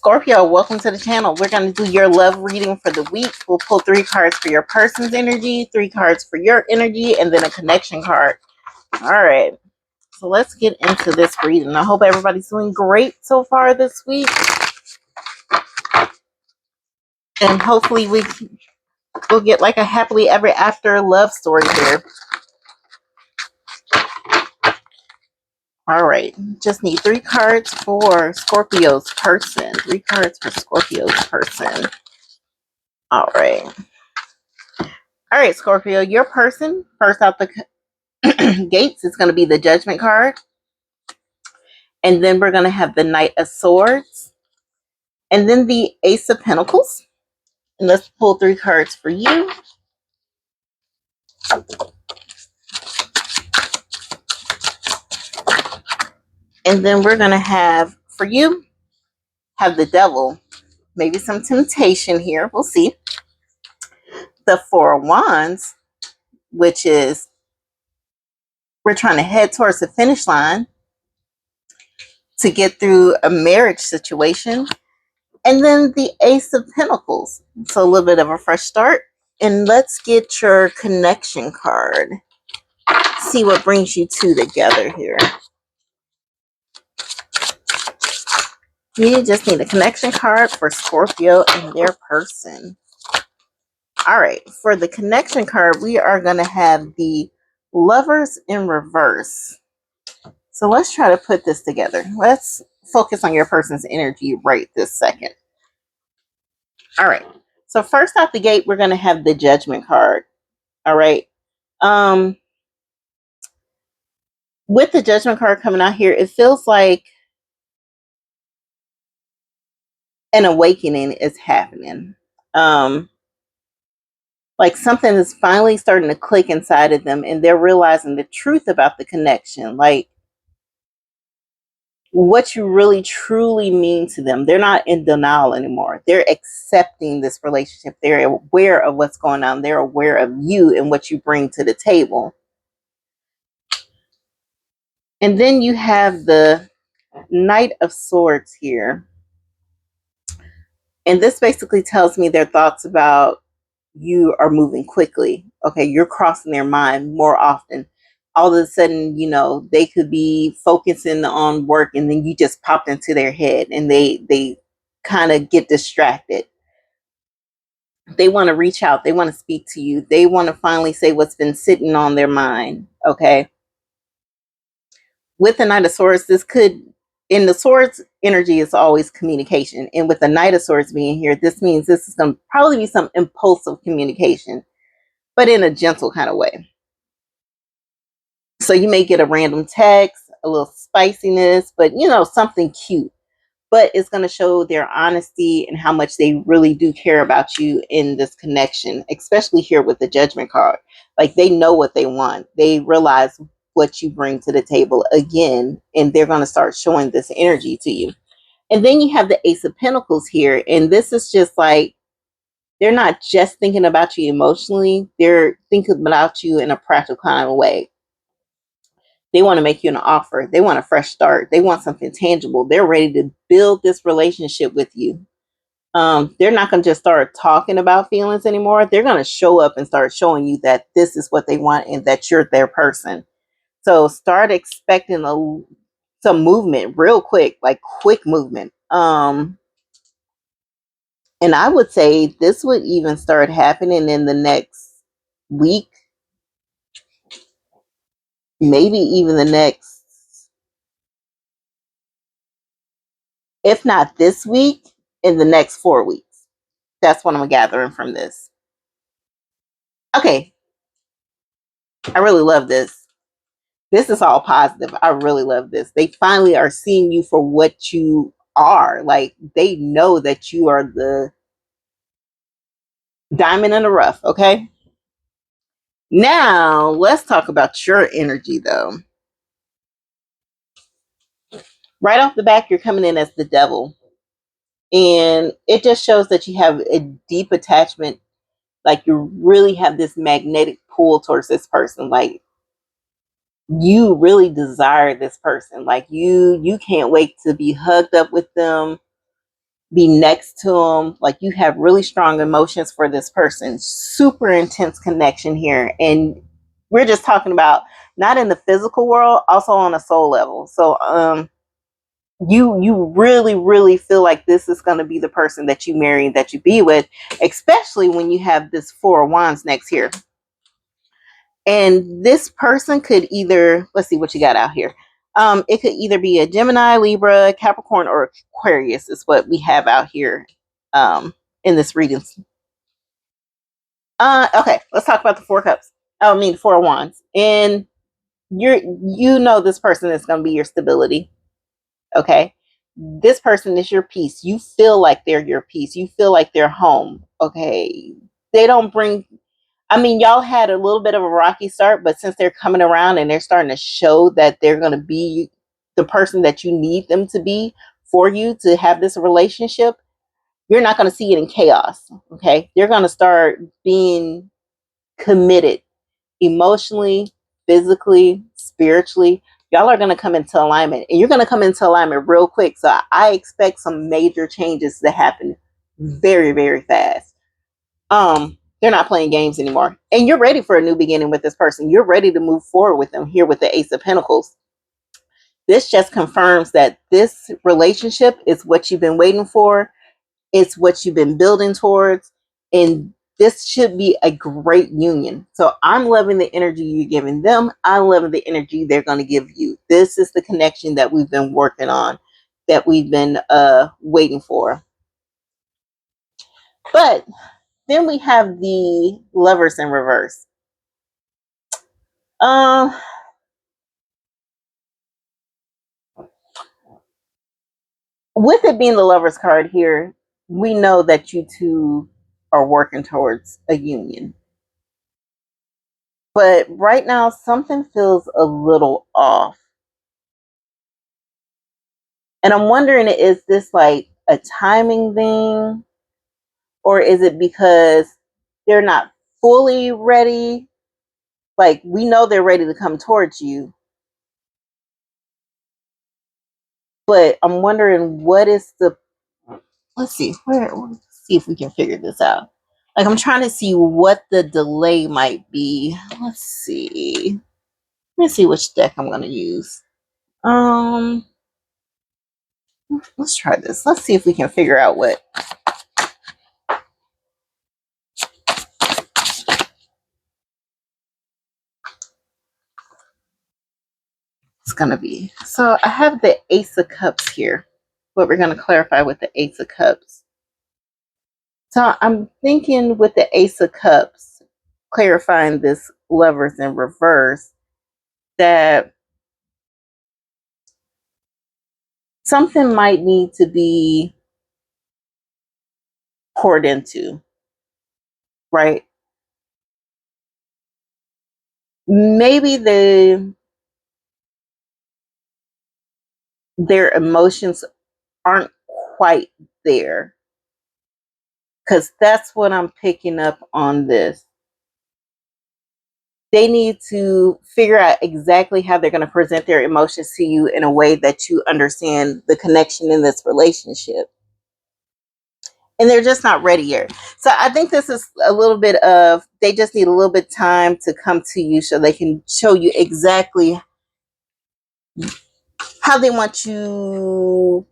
Scorpio, welcome to the channel. We're going to do your love reading for the week. We'll pull 3 cards for your person's energy, 3 cards for your energy, and then a connection card. All right. So let's get into this reading. I hope everybody's doing great so far this week. And hopefully we'll get like a happily ever after love story here. All right. Just need 3 cards for Scorpio's person. 3 cards for Scorpio's person. All right. All right, Scorpio, your person, first out the gates, is going to be the Judgment card. And then we're going to have the Knight of Swords. And then the Ace of Pentacles. And let's pull 3 cards for you. And then we're going to have, for you, have the Devil. Maybe some temptation here. We'll see. The Four of Wands, which is we're trying to head towards the finish line to get through a marriage situation. And then the Ace of Pentacles. So a little bit of a fresh start. And let's get your connection card. See what brings you two together here. You just need a connection card for Scorpio and their person. All right. For the connection card, we are going to have the Lovers in reverse. So let's try to put this together. Let's focus on your person's energy right this second. All right. So first out the gate, we're going to have the Judgment card. All right. With the Judgment card coming out here, it feels like an awakening is happening. Like something is finally starting to click inside of them and they're realizing the truth about the connection. Like what you really truly mean to them. They're not in denial anymore. They're accepting this relationship. They're aware of what's going on. They're aware of you and what you bring to the table. And then you have the Knight of Swords here. And this basically tells me their thoughts about you are moving quickly. Okay, you're crossing their mind more often. All of a sudden, you know, they could be focusing on work and then you just popped into their head and they kind of get distracted. They want to reach out. They want to speak to you. They want to finally say what's been sitting on their mind. Okay. With the Knight of Swords, this could, in the Swords energy is always communication. And with the Knight of Swords being here, this means this is going to probably be some impulsive communication, but in a gentle kind of way. So you may get a random text, a little spiciness, but you know, something cute. But it's going to show their honesty and how much they really do care about you in this connection, especially here with the Judgment card. Like they know what they want. They realize what you bring to the table again, and they're going to start showing this energy to you. And then you have the Ace of Pentacles here. And this is just like, they're not just thinking about you emotionally. They're thinking about you in a practical kind of way. They want to make you an offer. They want a fresh start. They want something tangible. They're ready to build this relationship with you. They're not going to just start talking about feelings anymore. They're going to show up and start showing you that this is what they want and that you're their person. So start expecting some movement real quick, like quick movement. And I would say this would even start happening in the next week, maybe even the next, if not this week, in the next 4 weeks. That's what I'm gathering from this. Okay. I really love this. This is all positive. I really love this. They finally are seeing you for what you are. Like they know that you are the diamond in the rough. Okay. Now let's talk about your energy though. Right off the back, you're coming in as the Devil. And it just shows that you have a deep attachment. Like you really have this magnetic pull towards this person. Like you really desire this person. Like you can't wait to be hugged up with them. be next to them. Like, you have really strong emotions for this person, super intense connection here. And we're just talking about not in the physical world, also on a soul level. So you really, really feel like this is going to be the person that you marry, that you be with, especially when you have this Four of Wands next here. And this person could either, let's see what you got out here. It could either be a Gemini, Libra, Capricorn, or Aquarius is what we have out here in this reading. Okay, let's talk about the Four Cups. I mean, Four of Wands. And you know this person is going to be your stability. Okay, this person is your peace. You feel like they're your peace. You feel like they're home. Okay, they don't bring, I mean, y'all had a little bit of a rocky start, but since they're coming around and they're starting to show that they're going to be the person that you need them to be for you to have this relationship, you're not going to see it in chaos. Okay, they're going to start being committed emotionally, physically, spiritually. Y'all are going to come into alignment, and you're going to come into alignment real quick. So I expect some major changes to happen very, very fast. They're not playing games anymore, and you're ready for a new beginning with this person. You're ready to move forward with them here with the Ace of Pentacles. This just confirms that this relationship is what you've been waiting for. It's what you've been building towards, and this should be a great union. So I'm loving the energy you're giving them. I'm loving the energy they're going to give you. This is the connection that we've been working on, that we've been waiting for. But then we have the Lovers in reverse. Um, with it being the Lovers card here, we know that you two are working towards a union. But right now, something feels a little off. And I'm wondering, is this like a timing thing? Or is it because they're not fully ready? Like, we know they're ready to come towards you. But I'm wondering, what is the, let's see, let's see if we can figure this out. Like, I'm trying to see what the delay might be. Let's see. Let me see which deck I'm going to use. Um, let's try this. Let's see if we can figure out what it's going to be. So I have the Ace of Cups here. What we're going to clarify with the Ace of Cups. So I'm thinking with the Ace of Cups, clarifying this Lovers in reverse, that something might need to be poured into, right? Maybe their emotions aren't quite there, because that's what I'm picking up on this. They need to figure out exactly how they're going to present their emotions to you in a way that you understand the connection in this relationship. And they're just not ready yet. So I think this is a little bit of, they just need a little bit of time to come to you so they can show you exactly how they want to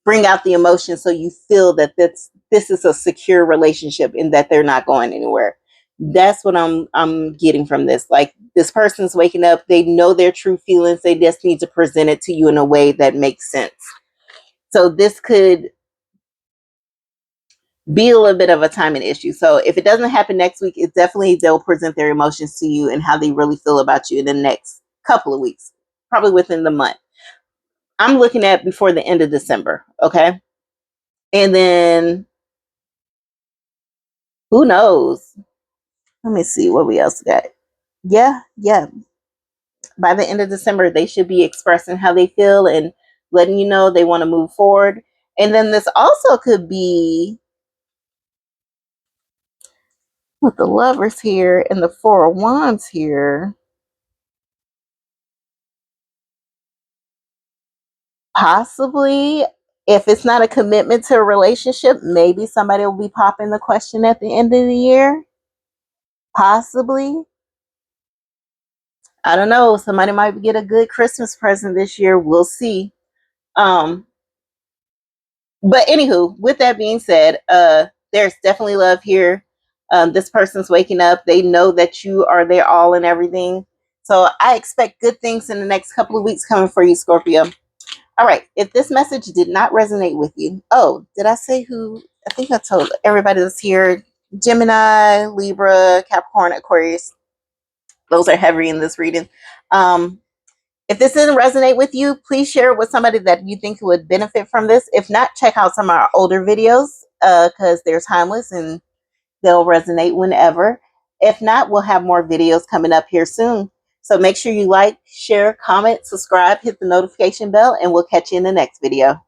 bring out the emotion, so you feel that this is a secure relationship and that they're not going anywhere. That's what I'm getting from this. Like, this person's waking up, they know their true feelings, they just need to present it to you in a way that makes sense. So this could be a little bit of a timing issue. So if it doesn't happen next week, it's definitely, they'll present their emotions to you and how they really feel about you in the next couple of weeks, probably within the month. I'm looking at before the end of December. Okay. And then who knows? Let me see what we else got. Yeah. By the end of December, they should be expressing how they feel and letting you know they want to move forward. And then this also could be with the Lovers here and the Four of Wands here. Possibly If it's not a commitment to a relationship, maybe somebody will be popping the question at the end of the year. Possibly. I don't know. Somebody might get a good Christmas present this year. We'll see. Um, but anywho, with that being said, there's definitely love here. This person's waking up. They know that you are their all and everything. So I expect good things in the next couple of weeks coming for you, Scorpio. All right. If this message did not resonate with you, oh, did I say who? I think I told everybody that's here. Gemini, Libra, Capricorn, Aquarius. Those are heavy in this reading. If this didn't resonate with you, please share it with somebody that you think would benefit from this. If not, check out some of our older videos because they're timeless and they'll resonate whenever. If not, we'll have more videos coming up here soon. So make sure you like, share, comment, subscribe, hit the notification bell, and we'll catch you in the next video.